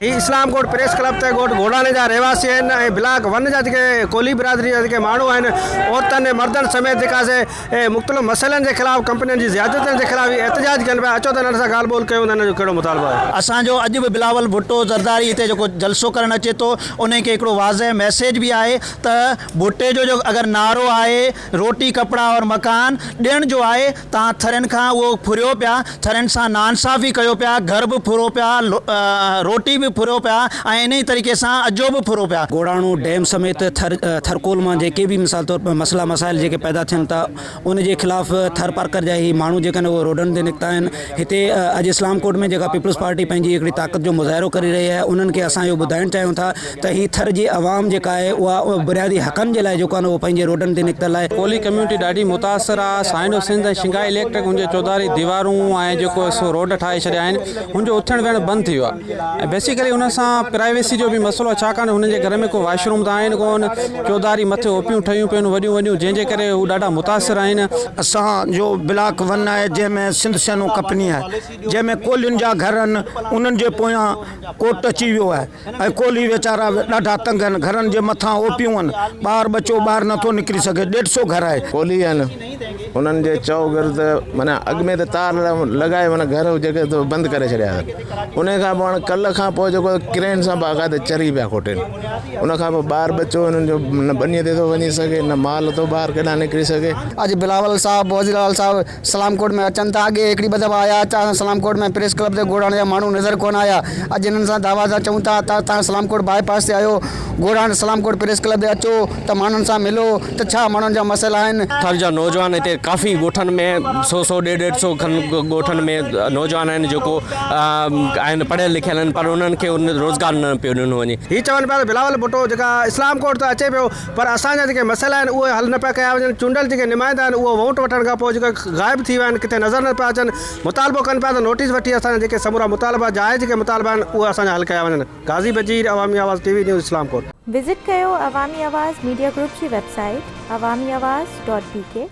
ही इस्लाम कोट press club ते गोट घोड़ाने जा रहवासी आहिनि ऐं ब्लॉक 1 जा जेके कोली बिरादरी जा जेके माण्हू आहिनि औरतनि मर्दनि समेत जेका से मुख़्तलिफ़ मसइलनि जे ख़िलाफ़ कंपनियुनि जी ज़्यादतियुनि जे ख़िलाफ़ एहतजाज कनि पिया। अचो त हिननि सां ॻाल्हि ॿोल कयूं त हिन जो कहिड़ो मुतालबो आहे। असांजो अॼु बि बिलावल भुट्टो ज़रदारी हिते जेको जलसो करणु अचे थो उन खे हिकिड़ो वाज़ह मैसेज बि आहे त भुट्टे जो अगरि नारो आहे रोटी कपिड़ा और मकान ॾियण जो आहे, तव्हां थरनि खां उहो फुरियो पिया, थरनि सां नानसाफ़ी कयो पिया, घर बि फुरो पिया, रोटी बि फुरियो पिया ऐं इन ई तरीक़े सां अजो बि फुरो पिया। गोड़ाणो डैम समेत थरकोल मां जेके बि मिसाल तौर पर मसइला मसाइल जेके पैदा थियनि था उन जे ख़िलाफ़ थर पार्कर जा ई माण्हू जेके आहिनि उहे रोडनि ते निकिता आहिनि। हिते अॼु इस्लाम कोट में जेका पीपल्स पार्टी पंहिंजी हिकिड़ी ताक़त जो मुज़ाहिरो करे रही आहे, उन्हनि खे असां इहो ॿुधाइणु चाहियूं था त ही थर जी आवाम जेका आहे उहा बुनियादी हक़नि जे लाइ जेको आहे उहो पंहिंजे रोडनि ते निकितल आहे। कोली कम्यूनिटी ॾाढी मुतासिर आहे। साइनो सिंध ऐं शिंगाई इलेक्ट्रिक हुनजे चौधारी दीवारूं ऐं जेको सो रोड ठाहे छॾिया आहिनि, हुनजो उथणु वेहणु बंदि थी वियो आहे ऐं बेसिकली हुन सां प्राइवेसी जो बि मसइलो आहे, छाकाणि हुननि जे घर में को वॉशरूम त आहिनि कोन, चौधारी मथे ओपियूं ठहियूं पियूं वॾियूं वॾियूं, जंहिंजे करे हू ॾाढा मुतासिर आहिनि। असांजो ब्लॉक 1 आहे जंहिंमें सिंध सैनो कंपनी आहे, जंहिंमें कोलियुनि जा घर आहिनि, उन्हनि जे पोयां कोर्ट अची वियो आहे ऐं कोली वीचारा ॾाढा तंग आहिनि। घरनि जे मथां ओपियूं आहिनि, ॿार बचो ॿाहिरि नथो निकिरी सघे। 150 घर आहे। कोली आहिनि, उन्हनि जे चौगिर्द माना अॻु में त तार लॻाए माना घर जेके बंदि करे छॾिया अथनि। उन खां पोइ हाणे कल्ह खां पोइ जेको क्रेन सां बाक़ाइदे चरी पिया खोटनि। उन खां पोइ ॿार बचो हुननि जो न बनीअ ते थो वञी सघे, न माल थो ॿाहिरि केॾांहुं निकिरी सघे। अॼु बिलावल साहब वज़ीरलाल साहब सलाम कोट में अचनि था। अॻे हिकिड़ी ॿ दफ़ा आया, सलाम कोट में प्रेस क्लब ते गोड़ाणे जा माण्हू नज़र कोन आया। अॼु हिननि सां दावा सां चऊं था त तव्हां सलाम कोट बाईपास ते आयो, गोड़ाणे सलाम कोट प्रेस क्लब ते अचो त माण्हुनि सां मिलो त छा माण्हुनि जा मसइला आहिनि। थर जा नौजवान हिते काफ़ी ॻोठनि में 100 150 खनि ॻोठनि में नौजवान आहिनि जेको आहिनि पढ़ियल लिखियल आहिनि, पर उन्हनि खे उन रोज़गार न पियो ॾिनो वञे। हीअ चवनि पिया त बिलावल भुट्टो जेका इस्लाम कोट त अचे पियो, पर असांजा जेके मसइला आहिनि उहे हल न पिया कया वञनि। चूंडल जेके नुमाइंदा आहिनि उहो वोट वठण खां पोइ जेका ग़ाइबु थी विया आहिनि, किथे नज़र न पिया अचनि। मुतालबो कनि पिया त नोटिस वठी असांजा जेके समूरा मुतालबा जाइज़ जेके मुतालबा आहिनि उहे असांजा हल कया वञनि। गाज़ी बजीर, अवामी आवाज़ TV न्यूज़, इस्लाम कोट। विज़िट कयो अवामी आवाज़ मीडिया ग्रुप जी वेबसाइट awamiawaz.pk।